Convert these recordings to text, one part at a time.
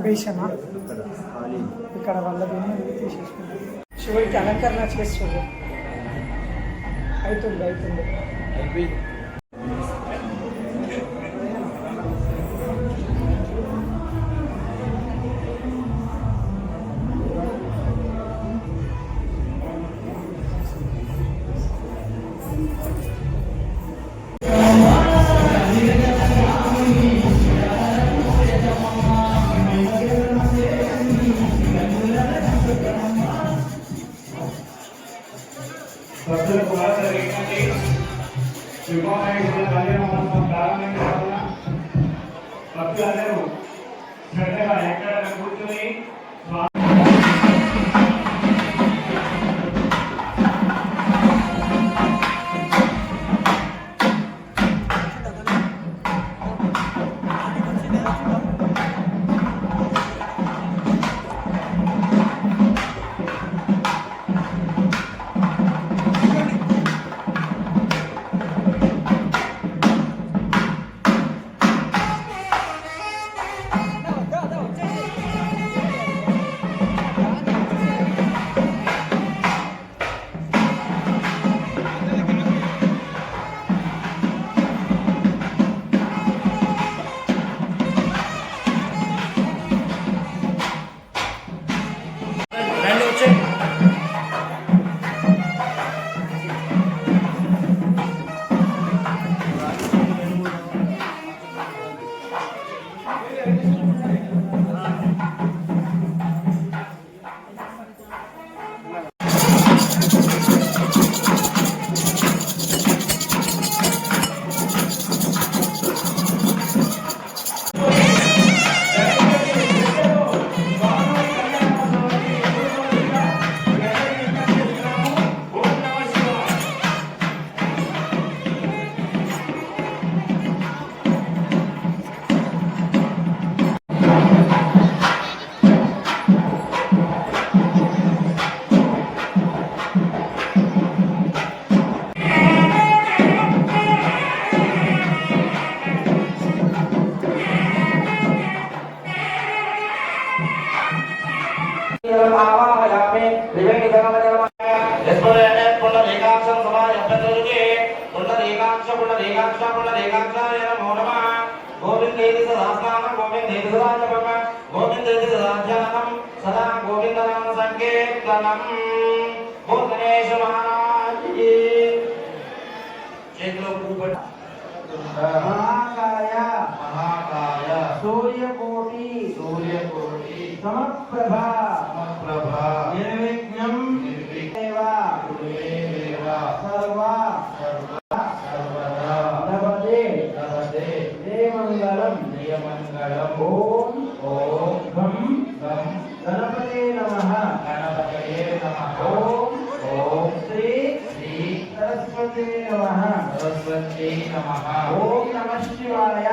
బేషనా ఇక్కడ వాళ్ళకి తీసేసుకుంటాం. శివుడికి అలంకరణ చేస్తుండే అవుతుంది. భక్తులకు వార్త ఏంటంటే శివాలయ కళ్యాణోత్సవం ప్రారంభించడం వల్ల భక్తులందరూ శ్రద్ధగా ఎక్కడ కూర్చొని आवाहयामि त्रिवेणी जगमजलम यस्मदेव पुण्डरीकाक्षं समाय चतुर्थे पुंडरीकाक्षाय नमो नमः गोविन्देति सहस्रनाम गोविन्देति सदाजपम गोविन्देति सदाध्यानम सदा गोविन्दनाम संकीर्तनम बोल गणेश महाराज की चेतलो ऊपर महाकाय सूर्यकोटि समप्रभा निर्विघ्नं देवा सर्वा नवदे देवमंगलम ओम गम गणपते नमः ओम श्री सरस्वती नमः ओम नमः शिवाय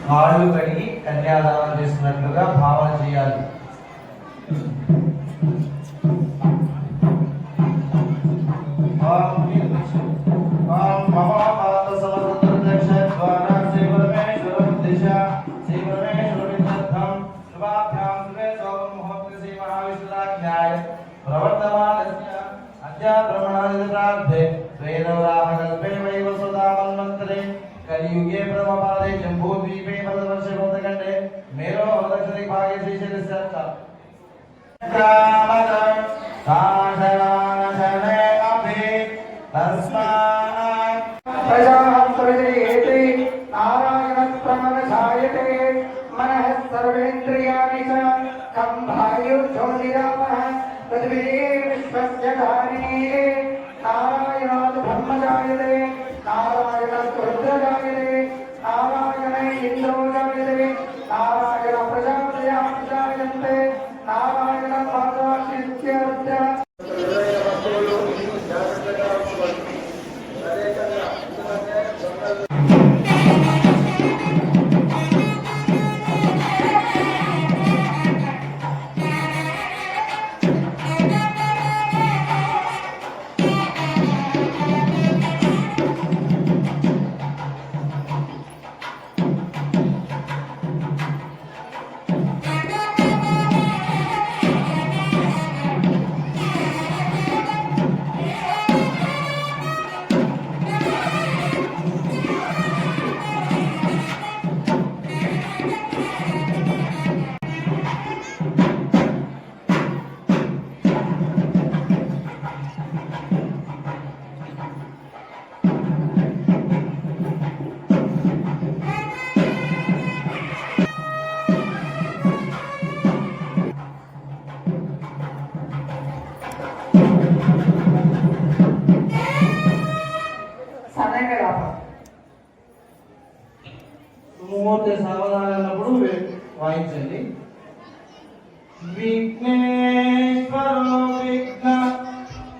కాళ్ళు కడిగి కన్యాదానం చేస్తున్నట్లుగా భావన చేయాలి. कलियुगे ब्रह्मपादे जम्बूद्वीपे भरतवर्षे भरतखण्डे मेरो दक्षिणे भागे श्रीशैलस्य साधनानशने अभि तस्मात् प्रजाहंसविजयेते नारायणप्रमनसायते मनः सर्वेन्द्रियाणि च कम्भायुर्ज्योतिरापः पृथिवी विश्वस्य धारिणी नारायणात् ब्रह्मजायते नारायणात् रुद्रजायते नारायण इन्द्रो जायते नारायण प्रजापतयः जायन्ते नारायण पादाश्रित्य रुद्र సన్నగా రావాలి. మూర్తి సావధానం అన్నప్పుడు వాయించండి. విఘ్నేశ్వరో విఘ్న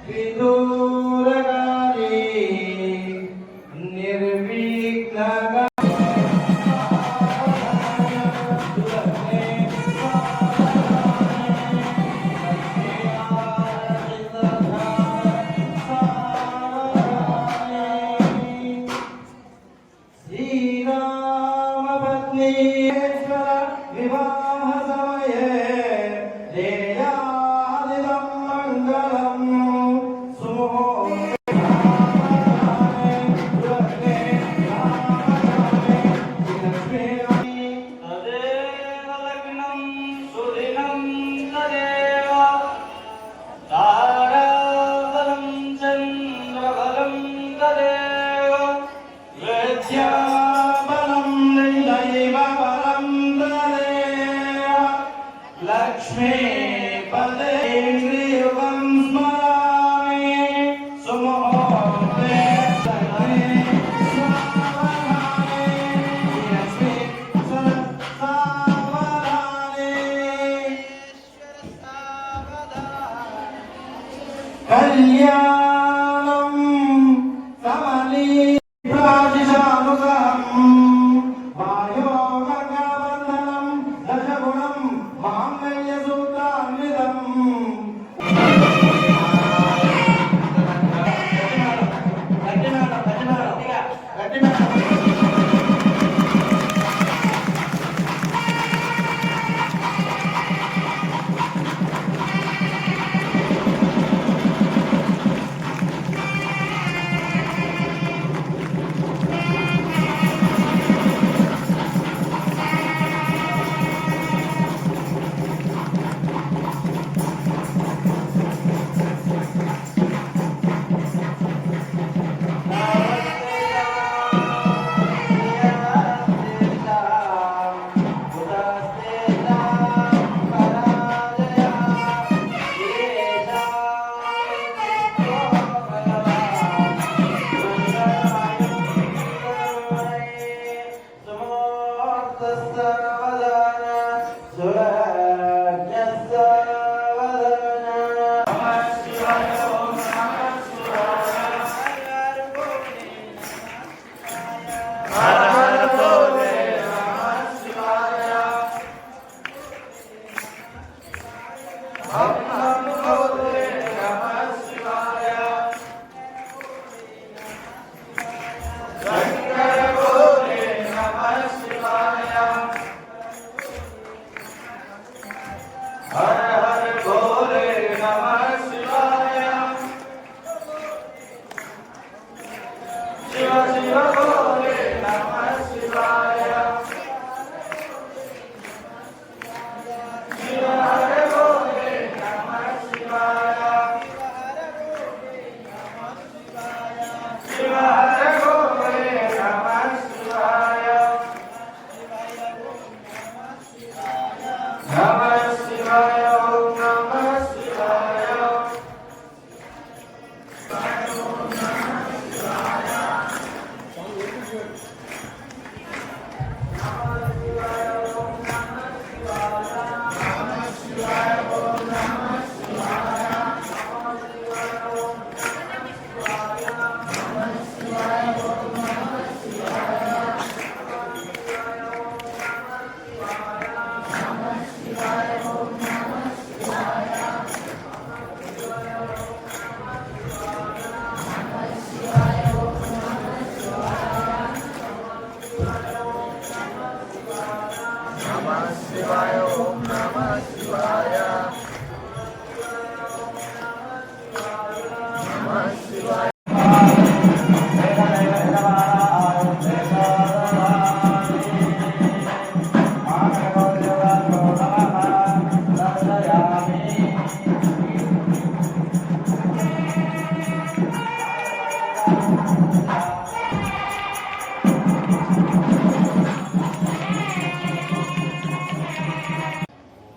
విదూరకారి నిర్విఘ్నగా వివాహ సమయే దేయాదిదం మంగళం తదేవలగ్నం సుదినం తదేవ తారాబలం చంద్రబలం తదేవ విద్యాబలం దైవబలం తదేవ లక్ష్మీ పదేంద్రియుగం స్మరామి సుముహూర్తే కళ్యాణం సమలీప్రాజిషానుగహం వాయోగబంధనం దశగుణం మాంగళ్యసూత్రాన్వితం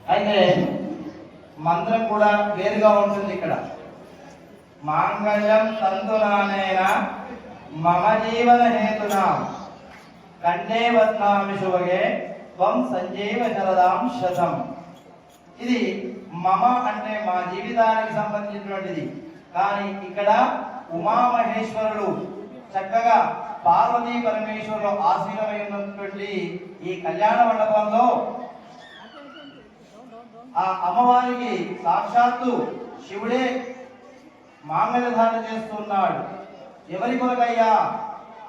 అయితే మంత్రం కూడా వేరుగా ఉంటుంది. ఇక్కడ మాంగళ్యం తంతునానేన మమ జీవన హేతునా కండే వత్నామి శుభగే త్వం సంజీవ శరదాం శతం. ఇది మమ అంటే మా జీవితానికి సంబంధించినటువంటిది. కానీ ఇక్కడ ఉమామహేశ్వరులు చక్కగా పార్వతీ పరమేశ్వరులు ఆసీనమై ఉన్నటువంటి ఈ కళ్యాణ మండపంలో ఆ అమ్మవారికి సాక్షాత్తు శివుడే మాంగళ్యధారణ చేస్తున్నాడు. ఎవరి కొరకయ్యా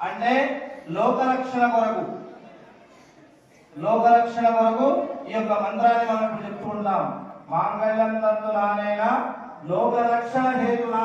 అంటే లోకరక్షణ కొరకు. లోకరక్షణ కొరకు ఈ యొక్క మంత్రాన్ని మనం ఇప్పుడు చెప్పుకుంటాం. మాంగళ్యం తంతు నానేన లోకరక్షణ హేతునా